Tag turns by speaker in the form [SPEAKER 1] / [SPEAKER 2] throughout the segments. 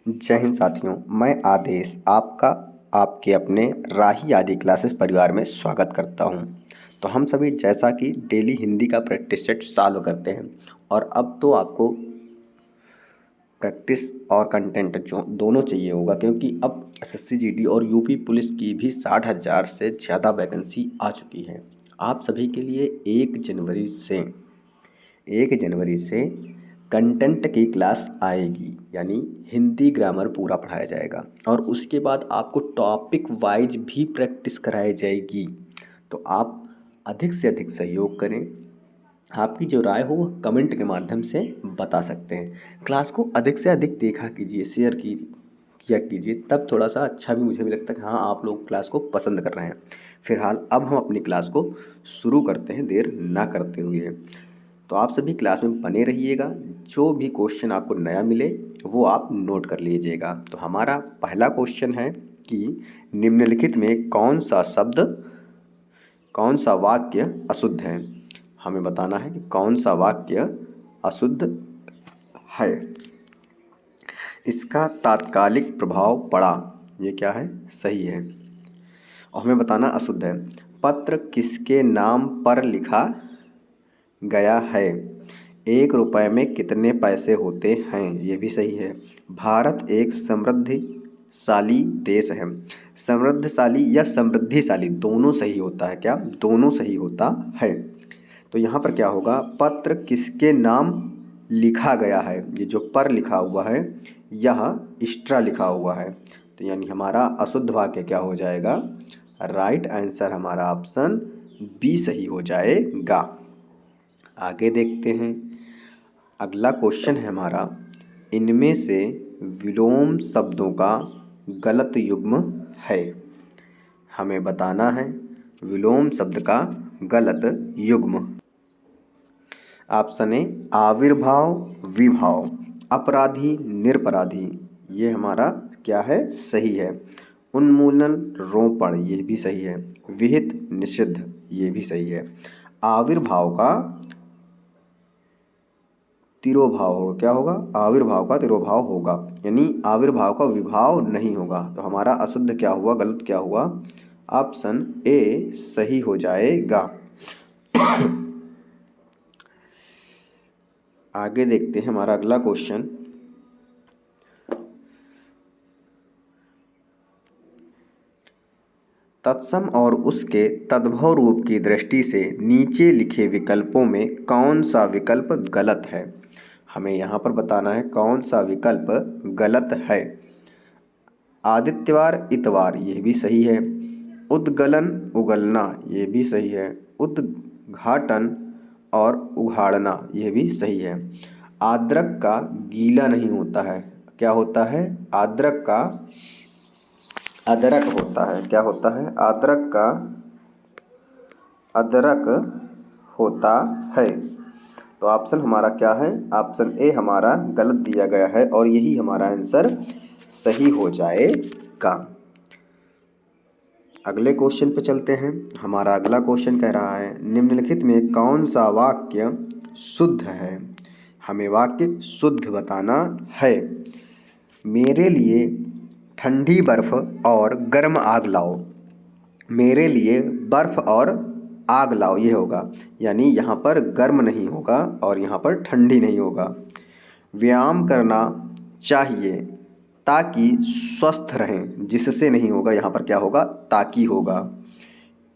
[SPEAKER 1] जय हिंद साथियों, मैं आदेश आपका आपके अपने राही आदि क्लासेस परिवार में स्वागत करता हूं। तो हम सभी जैसा कि डेली हिंदी का प्रैक्टिस सेट चालू करते हैं और अब तो आपको प्रैक्टिस और कंटेंट जो दोनों चाहिए होगा, क्योंकि अब एसएससी जीडी और यूपी पुलिस की भी 60,000 से ज़्यादा वैकेंसी आ चुकी है। आप सभी के लिए 1 जनवरी से कंटेंट की क्लास आएगी, यानी हिंदी ग्रामर पूरा पढ़ाया जाएगा और उसके बाद आपको टॉपिक वाइज भी प्रैक्टिस कराई जाएगी। तो आप अधिक से अधिक सहयोग करें। आपकी जो राय हो वह कमेंट के माध्यम से बता सकते हैं। क्लास को अधिक से अधिक देखा कीजिए, शेयर किया कीजिए, तब थोड़ा सा अच्छा भी मुझे भी लगता है कि हाँ, आप लोग क्लास को पसंद कर रहे हैं। फिलहाल अब हम अपनी क्लास को शुरू करते हैं, देर ना करते हुए। तो आप सभी क्लास में बने रहिएगा। जो भी क्वेश्चन आपको नया मिले वो आप नोट कर लीजिएगा। तो हमारा पहला क्वेश्चन है कि निम्नलिखित में कौन सा वाक्य अशुद्ध है। हमें बताना है कि कौन सा वाक्य अशुद्ध है। इसका तात्कालिक प्रभाव पड़ा, ये क्या है, सही है। और हमें बताना अशुद्ध है। पत्र किसके नाम पर लिखा गया है। 1 रुपये में कितने पैसे होते हैं, ये भी सही है। भारत एक समृद्धशाली देश है। समृद्धशाली या समृद्धिशाली दोनों सही होता है क्या, दोनों सही होता है। तो यहाँ पर क्या होगा, पत्र किसके नाम लिखा गया है। ये जो पर लिखा हुआ है यह एक्स्ट्रा लिखा हुआ है, तो यानी हमारा अशुद्ध वाक्य क्या हो जाएगा, राइट आंसर हमारा ऑप्शन बी सही हो जाएगा। आगे देखते हैं। अगला क्वेश्चन है हमारा, इनमें से विलोम शब्दों का गलत युग्म है। हमें बताना है विलोम शब्द का गलत युग्म। ऑप्शन ए आविर्भाव, विभाव, अपराधी, निरपराधी, ये हमारा क्या है, सही है। उन्मूलन, रोपण, ये भी सही है। विहित, निषिद्ध, ये भी सही है। आविर्भाव का तिरोभाव होगा, क्या होगा, आविर्भाव का तिरोभाव होगा, यानी आविर्भाव का विभाव नहीं होगा। तो हमारा अशुद्ध क्या हुआ, गलत क्या हुआ, ऑप्शन ए सही हो जाएगा। आगे देखते हैं हमारा अगला क्वेश्चन। तत्सम और उसके तद्भव रूप की दृष्टि से नीचे लिखे विकल्पों में कौन सा विकल्प गलत है। हमें यहाँ पर बताना है कौन सा विकल्प गलत है। आदित्यवार, इतवार, ये भी सही है। उद्गलन, उगलना, ये भी सही है। उद्घाटन और उघाड़ना, ये भी सही है। आद्रक का गीला नहीं होता है, क्या होता है, आद्रक का अदरक होता है, क्या होता है, आद्रक का अदरक होता है। तो ऑप्शन हमारा क्या है, ऑप्शन ए हमारा गलत दिया गया है और यही हमारा आंसर सही हो जाएगा। अगले क्वेश्चन पे चलते हैं। हमारा अगला क्वेश्चन कह रहा है, निम्नलिखित में कौन सा वाक्य शुद्ध है। हमें वाक्य शुद्ध बताना है। मेरे लिए ठंडी बर्फ़ और गर्म आग लाओ। मेरे लिए बर्फ़ और आग लाओ, ये होगा, यानी यहाँ पर गर्म नहीं होगा और यहाँ पर ठंडी नहीं होगा। व्यायाम करना चाहिए ताकि स्वस्थ रहें, जिससे नहीं होगा, यहाँ पर क्या होगा, ताकि होगा।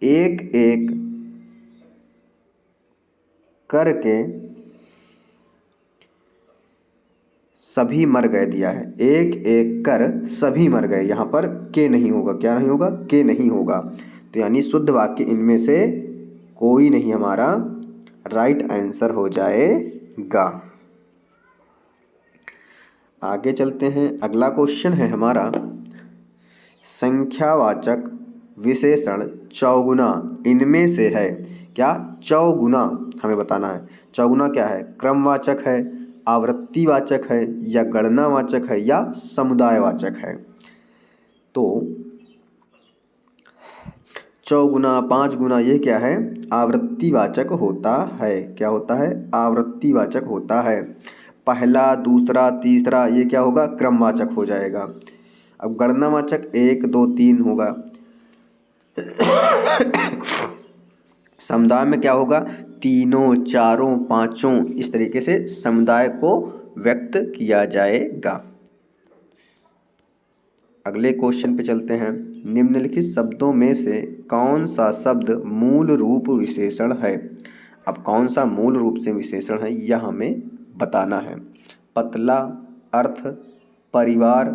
[SPEAKER 1] एक एक करके सभी मर गए दिया है, एक एक कर सभी मर गए, यहाँ पर के नहीं होगा, क्या नहीं होगा, के नहीं होगा। तो यानी शुद्ध वाक्य इनमें से कोई नहीं हमारा राइट आंसर हो जाएगा। आगे चलते हैं। अगला क्वेश्चन है हमारा, संख्यावाचक विशेषण चौगुना इनमें से है क्या। चौगुना हमें बताना है। चौगुना क्या है, क्रमवाचक है, आवृत्तिवाचक है, या गणनावाचक है, या समुदायवाचक है। तो चौगुना, 5 गुना, ये क्या है, आवृत्तिवाचक होता है, क्या होता है, आवृत्तिवाचक होता है। पहला, दूसरा, तीसरा, ये क्या होगा? क्रमवाचक हो जाएगा। अब गणनावाचक 1, 2, 3 होगा। समुदाय में क्या होगा? तीनों, चारों, पांचों, इस तरीके से समुदाय को व्यक्त किया जाएगा। अगले क्वेश्चन पे चलते हैं। निम्नलिखित शब्दों में से कौन सा शब्द मूल रूप विशेषण है? अब कौन सा मूल रूप से विशेषण है यह हमें बताना है। पतला, अर्थ, परिवार,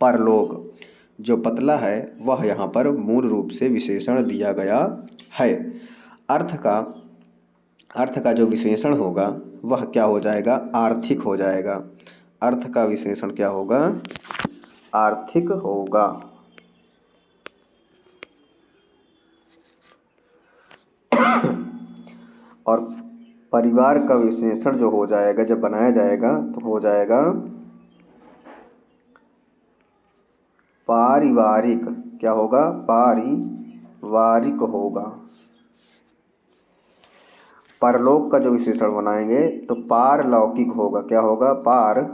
[SPEAKER 1] परलोक। जो पतला है वह यहाँ पर मूल रूप से विशेषण दिया गया है। अर्थ का जो विशेषण होगा वह क्या हो जाएगा? आर्थिक हो जाएगा। अर्थ का विशेषण क्या होगा? आर्थिक होगा। और परिवार का विशेषण जो हो जाएगा, जब बनाया जाएगा तो हो जाएगा पारिवारिक। क्या होगा? पारिवारिक होगा। परलोक का जो विशेषण बनाएंगे तो पारलौकिक होगा। क्या होगा? पारलौकिक।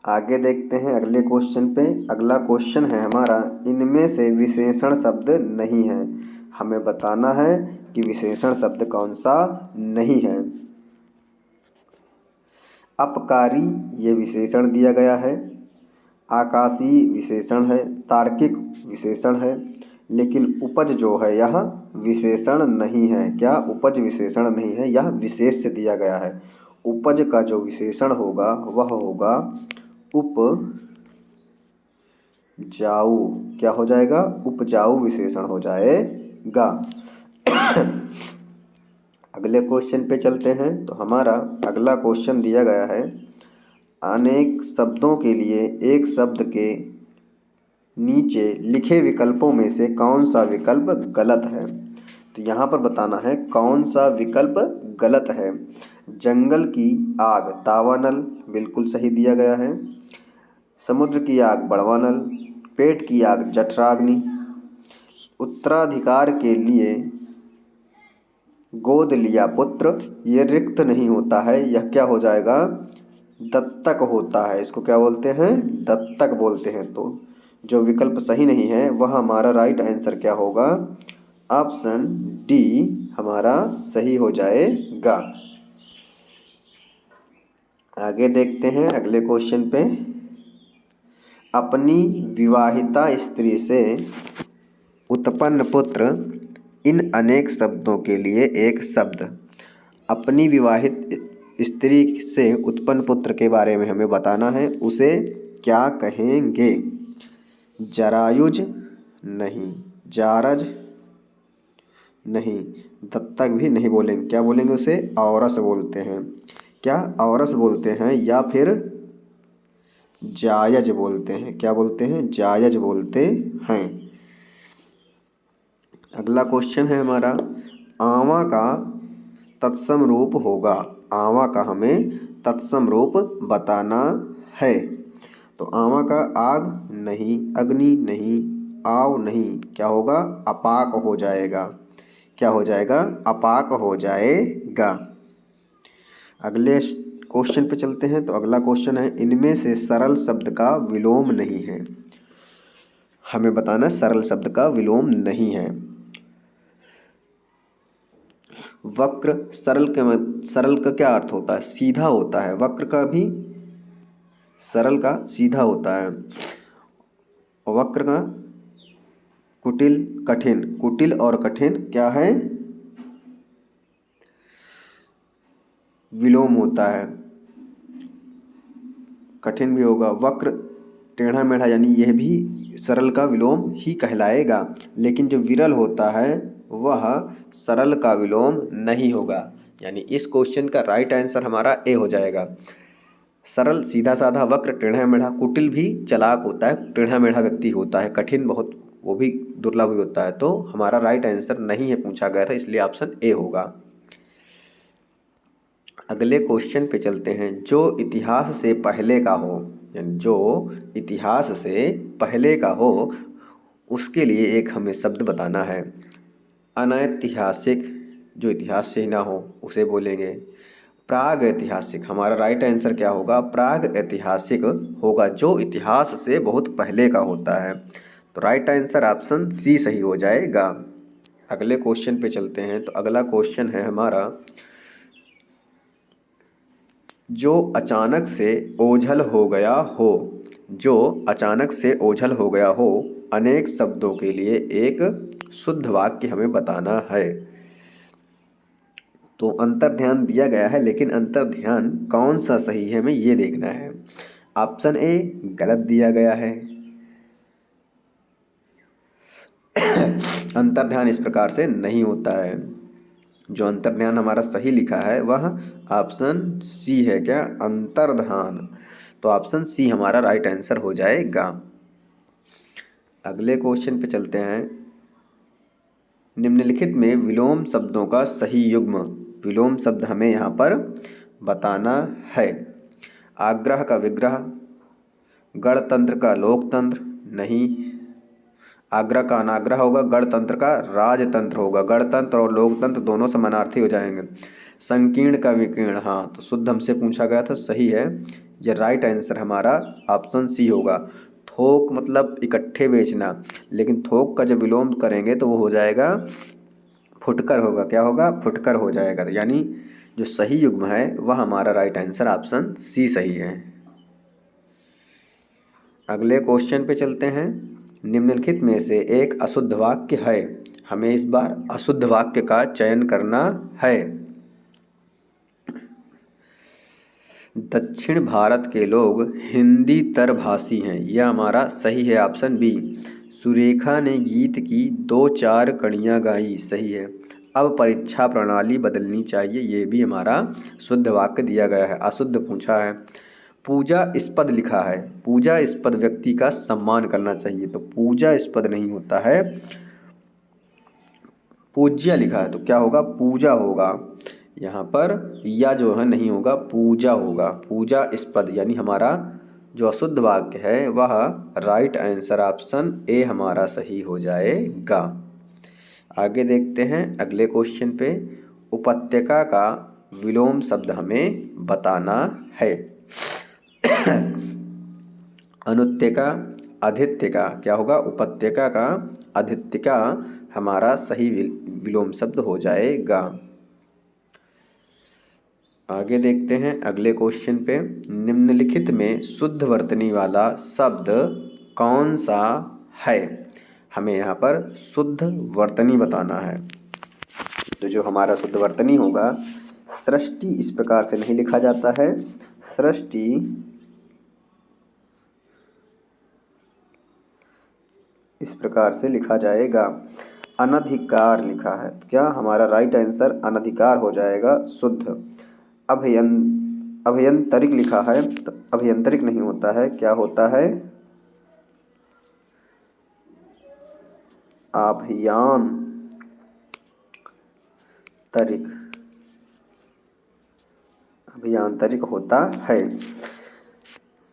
[SPEAKER 1] आगे देखते हैं अगले क्वेश्चन पे। अगला क्वेश्चन है हमारा, इनमें से विशेषण शब्द नहीं है। हमें बताना है कि विशेषण शब्द कौन सा नहीं है। अपकारी ये विशेषण दिया गया है। आकाशीय विशेषण है। तार्किक विशेषण है। लेकिन उपज जो है यह विशेषण नहीं है। क्या? उपज विशेषण नहीं है, यह विशेष से दिया गया है। उपज का जो विशेषण होगा वह होगा उपजाऊ। क्या हो जाएगा? उपजाऊ विशेषण हो जाएगा। अगले क्वेश्चन पे चलते हैं। तो हमारा अगला क्वेश्चन दिया गया है, अनेक शब्दों के लिए एक शब्द के नीचे लिखे विकल्पों में से कौन सा विकल्प गलत है? तो यहाँ पर बताना है कौन सा विकल्प गलत है। जंगल की आग दावानल बिल्कुल सही दिया गया है। समुद्र की आग बड़वानल। पेट की आग जठराग्नि। उत्तराधिकार के लिए गोद लिया पुत्र, ये रिक्त नहीं होता है, यह क्या हो जाएगा? दत्तक होता है। इसको क्या बोलते हैं? दत्तक बोलते हैं। तो जो विकल्प सही नहीं है वह हमारा राइट आंसर क्या होगा? ऑप्शन डी हमारा सही हो जाएगा। आगे देखते हैं अगले क्वेश्चन पे। अपनी विवाहिता स्त्री से उत्पन्न पुत्र, इन अनेक शब्दों के लिए एक शब्द। अपनी विवाहित स्त्री से उत्पन्न पुत्र के बारे में हमें बताना है, उसे क्या कहेंगे? जरायुज नहीं, जारज नहीं, दत्तक भी नहीं बोलेंगे। क्या बोलेंगे? उसे औरस बोलते हैं। क्या? औरस बोलते हैं या फिर जायज बोलते हैं। क्या बोलते हैं? जायज बोलते हैं। अगला क्वेश्चन है हमारा, आंवा का तत्सम रूप होगा। आंवा का हमें तत्सम रूप बताना है। तो आंवा का आग नहीं, अग्नि नहीं, आव नहीं, क्या होगा? अपाक हो जाएगा। क्या हो जाएगा? अपाक हो जाएगा। अगले क्वेश्चन पे चलते हैं। तो अगला क्वेश्चन है, इनमें से सरल शब्द का विलोम नहीं है। हमें बताना सरल शब्द का विलोम नहीं है। वक्र, सरल का क्या अर्थ होता है? सीधा होता है। वक्र का भी सरल का सीधा होता है। वक्र का कुटिल, कठिन। कुटिल और कठिन क्या है? विलोम होता है। कठिन भी होगा। वक्र टेढ़ा मेढ़ा, यानी यह भी सरल का विलोम ही कहलाएगा। लेकिन जो विरल होता है वह सरल का विलोम नहीं होगा। यानी इस क्वेश्चन का राइट आंसर हमारा ए हो जाएगा। सरल सीधा साधा, वक्र टेढ़ा मेढ़ा, कुटिल भी चालाक होता है, टेढ़ा मेढ़ा व्यक्ति होता है, कठिन बहुत वो भी दुर्लभ भी होता है। तो हमारा राइट आंसर नहीं है पूछा गया था, इसलिए ऑप्शन ए होगा। अगले क्वेश्चन पे चलते हैं। जो इतिहास से पहले का हो, यानी जो इतिहास से पहले का हो उसके लिए एक हमें शब्द बताना है। अनैतिहासिक, जो इतिहास से ना हो उसे बोलेंगे। प्राग ऐतिहासिक, हमारा राइट आंसर क्या होगा? प्राग ऐतिहासिक होगा, जो इतिहास से बहुत पहले का होता है। तो राइट आंसर ऑप्शन सी सही हो जाएगा। अगले क्वेश्चन पे चलते हैं। तो अगला क्वेश्चन है हमारा, जो अचानक से ओझल हो गया हो, जो अचानक से ओझल हो गया हो, अनेक शब्दों के लिए एक शुद्ध वाक्य हमें बताना है। तो अंतर्ध्यान दिया गया है, लेकिन अंतर्ध्यान कौन सा सही है हमें ये देखना है। ऑप्शन ए गलत दिया गया है। अंतर्ध्यान इस प्रकार से नहीं होता है। जो अंतर्ध्यान हमारा सही लिखा है वह ऑप्शन सी है। क्या? अंतर्ध्यान। तो ऑप्शन सी हमारा राइट आंसर हो जाएगा। अगले क्वेश्चन पे चलते हैं। निम्नलिखित में विलोम शब्दों का सही युग्म, विलोम शब्द हमें यहाँ पर बताना है। आग्रह का विग्रह, गणतंत्र का लोकतंत्र, नहीं। आग्रह का अनाग्रह होगा, गणतंत्र का राजतंत्र होगा। गणतंत्र और लोकतंत्र दोनों समानार्थी हो जाएंगे। संकीर्ण का विकीर्ण, हाँ तो शुद्ध हमसे पूछा गया था, सही है। यह राइट आंसर हमारा ऑप्शन सी होगा। थोक मतलब इकट्ठे बेचना, लेकिन थोक का जब विलोम करेंगे तो वो हो जाएगा फुटकर होगा। क्या होगा? फुटकर हो जाएगा। यानी जो सही युग्म है वह हमारा राइट आंसर ऑप्शन सी सही है। अगले क्वेश्चन पे चलते हैं। निम्नलिखित में से एक अशुद्ध वाक्य है, हमें इस बार अशुद्ध वाक्य का चयन करना है। दक्षिण भारत के लोग हिंदी तरभाषी हैं, यह हमारा सही है ऑप्शन बी। सुरेखा ने गीत की दो चार कड़ियाँ गाई, सही है। अब परीक्षा प्रणाली बदलनी चाहिए, ये भी हमारा शुद्ध वाक्य दिया गया है। अशुद्ध पूछा है। पूजास्पद लिखा है, पूजास्पद व्यक्ति का सम्मान करना चाहिए, तो पूजास्पद नहीं होता है, पूज्य लिखा है, तो क्या होगा? पूजा होगा। यहाँ पर या जो है नहीं होगा, पूजा होगा। पूजास्पद यानी हमारा जो अशुद्ध वाक्य है वह राइट आंसर ऑप्शन ए हमारा सही हो जाएगा। आगे देखते हैं अगले क्वेश्चन पे। उपत्यका का विलोम शब्द हमें बताना है। अनुत्यका, अधित्यका, क्या होगा? उपत्यका का अधित्यका हमारा सही विलोम शब्द हो जाएगा। आगे देखते हैं अगले क्वेश्चन पे। निम्नलिखित में शुद्ध वर्तनी वाला शब्द कौन सा है? हमें यहाँ पर शुद्ध वर्तनी बताना है। तो जो हमारा शुद्ध वर्तनी होगा, सृष्टि इस प्रकार से नहीं लिखा जाता है। सृष्टि इस प्रकार से लिखा जाएगा। अनधिकार लिखा है, क्या हमारा राइट आंसर अनधिकार हो जाएगा शुद्ध। अभयंतरिक लिखा है, तो अभयंतरिक नहीं होता है, क्या होता है? अभियांतरिक होता है।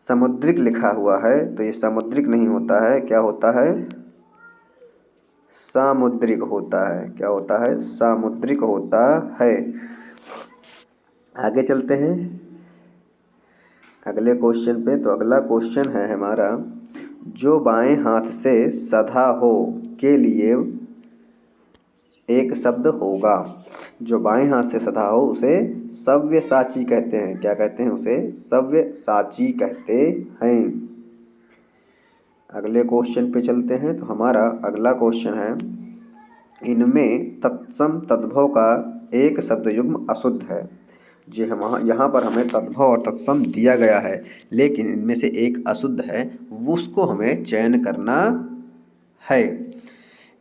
[SPEAKER 1] समुद्रिक लिखा हुआ है, तो ये समुद्रिक नहीं होता है, क्या होता है? सामुद्रिक होता है। क्या होता है? सामुद्रिक होता है। आगे चलते हैं अगले क्वेश्चन पे। तो अगला क्वेश्चन है हमारा, जो बाएं हाथ से सधा हो के लिए एक शब्द होगा। जो बाएं हाथ से सधा हो उसे सव्यसाची कहते हैं। क्या कहते हैं? उसे सव्यसाची कहते हैं। अगले क्वेश्चन पे चलते हैं। तो हमारा अगला क्वेश्चन है, इनमें तत्सम तद्भव का एक शब्द युग्म अशुद्ध है। जी हम यहाँ पर हमें तद्भव और तत्सम दिया गया है, लेकिन इनमें से एक अशुद्ध है, उसको हमें चयन करना है।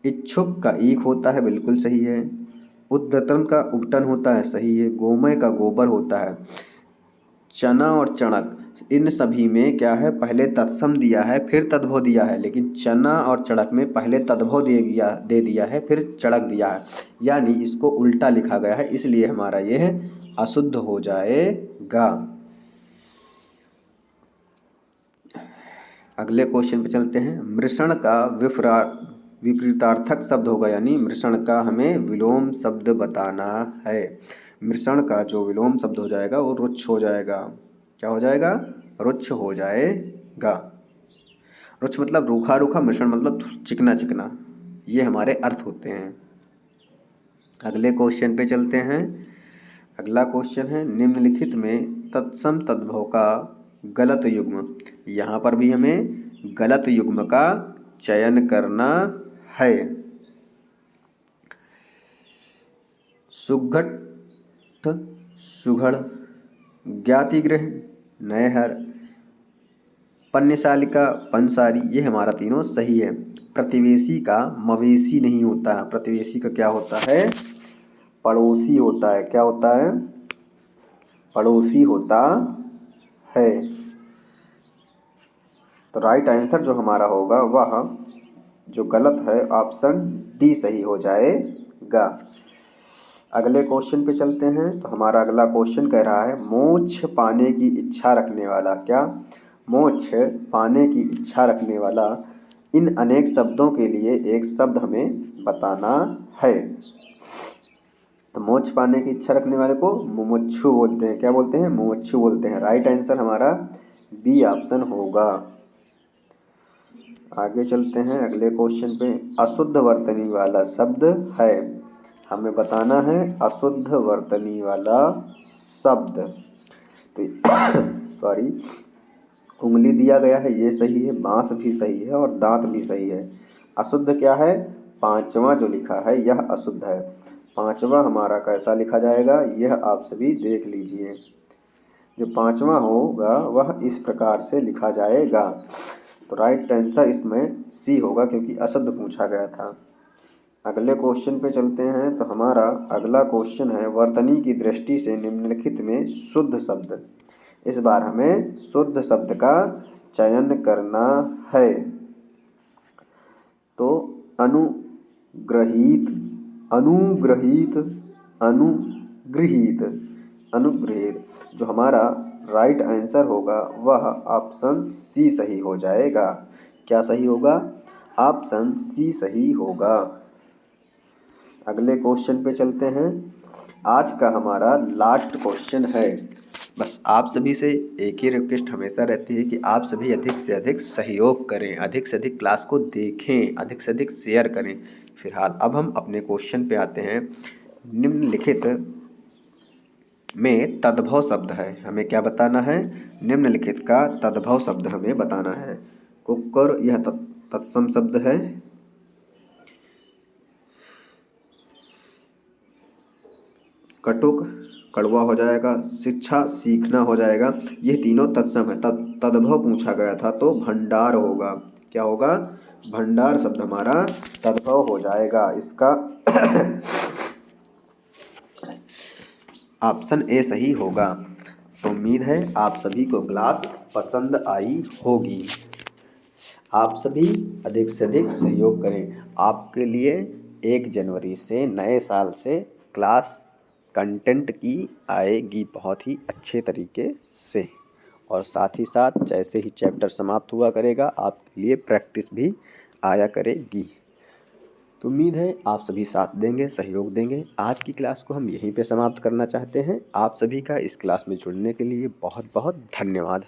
[SPEAKER 1] इच्छुक का ईक होता है, बिल्कुल सही है। उद्यतन का उपटन होता है, सही है। गोमय का गोबर होता है। चना और चणक, इन सभी में क्या है? पहले तत्सम दिया है फिर तद्भव दिया है, लेकिन चना और चणक में पहले तद्भव दे दिया है फिर चणक दिया है, यानी इसको उल्टा लिखा गया है, इसलिए हमारा यह अशुद्ध हो जाएगा। अगले क्वेश्चन पे चलते हैं। मृषण का विपरीतार्थक शब्द होगा, यानी मृषण का हमें विलोम शब्द बताना है। मृषण का जो विलोम शब्द हो जाएगा वो रुक्ष हो जाएगा। क्या हो जाएगा? रुक्ष हो जाएगा। रुक्ष मतलब रूखा रूखा, मृषण मतलब चिकना चिकना। ये हमारे अर्थ होते हैं। अगले क्वेश्चन पे चलते हैं। अगला क्वेश्चन है, निम्नलिखित में तत्सम तद्भव का गलत युग्म। यहाँ पर भी हमें गलत युग्म का चयन करना है। सुघट, सुघड़, ज्ञातिगृह, नैहर, पन्यशालिका, पंसारी, ये हमारा तीनों सही है। प्रतिवेशी का मवेशी नहीं होता है। प्रतिवेशी का क्या होता है? पड़ोसी होता है। क्या होता है? पड़ोसी होता है। तो राइट आंसर जो हमारा होगा वह जो गलत है ऑप्शन डी सही हो जाएगा। अगले क्वेश्चन पे चलते हैं। तो हमारा अगला क्वेश्चन कह रहा है, मोक्ष पाने की इच्छा रखने वाला। क्या? मोक्ष पाने की इच्छा रखने वाला इन अनेक शब्दों के लिए एक शब्द हमें बताना है। तो मोक्ष पाने की इच्छा रखने वाले को मुमुक्षु बोलते हैं। क्या बोलते हैं? मुमुक्षु बोलते हैं। राइट आंसर हमारा बी ऑप्शन होगा। आगे चलते हैं अगले क्वेश्चन पे। अशुद्ध वर्तनी वाला शब्द है, हमें बताना है अशुद्ध वर्तनी वाला शब्द। तो सॉरी, उंगली दिया गया है, ये सही है। बांस भी सही है और दांत भी सही है। अशुद्ध क्या है? पांचवा जो लिखा है यह अशुद्ध है। पांचवा हमारा कैसा लिखा जाएगा यह आप सभी देख लीजिए। जो पांचवा होगा वह इस प्रकार से लिखा जाएगा। तो राइट आंसर इसमें सी होगा, क्योंकि अशुद्ध पूछा गया था। अगले क्वेश्चन पे चलते हैं। तो हमारा अगला क्वेश्चन है, वर्तनी की दृष्टि से निम्नलिखित में शुद्ध शब्द। इस बार हमें शुद्ध शब्द का चयन करना है। तो अनुग्रहित, अनुग्रहित, अनुगृहित, अनुगृहित, जो हमारा राइट आंसर होगा वह ऑप्शन सी सही हो जाएगा। क्या सही होगा? ऑप्शन सी सही होगा। अगले क्वेश्चन पे चलते हैं। आज का हमारा लास्ट क्वेश्चन है। बस आप सभी से एक ही रिक्वेस्ट हमेशा रहती है कि आप सभी अधिक से अधिक सहयोग करें, अधिक से अधिक क्लास को देखें, अधिक से अधिक शेयर करें। फिलहाल अब हम अपने क्वेश्चन पे आते हैं। निम्नलिखित में तद्भव शब्द है, हमें क्या बताना है? निम्नलिखित का तद्भव शब्द हमें बताना है। कुकर यह तत्सम शब्द है। कटुक कड़वा हो जाएगा। शिक्षा सीखना हो जाएगा। ये तीनों तत्सम है। तद्भव पूछा गया था तो भंडार होगा। क्या होगा? भंडार शब्द हमारा तद्भव हो जाएगा। इसका ऑप्शन ए सही होगा। तो उम्मीद है आप सभी को क्लास पसंद आई होगी। आप सभी अधिक से अधिक सहयोग करें। आपके लिए 1 जनवरी से नए साल से क्लास कंटेंट की आएगी बहुत ही अच्छे तरीके से, और साथ ही साथ जैसे ही चैप्टर समाप्त हुआ करेगा आपके लिए प्रैक्टिस भी आया करेगी। तो उम्मीद है आप सभी साथ देंगे, सहयोग देंगे। आज की क्लास को हम यहीं पे समाप्त करना चाहते हैं। आप सभी का इस क्लास में जुड़ने के लिए बहुत बहुत धन्यवाद।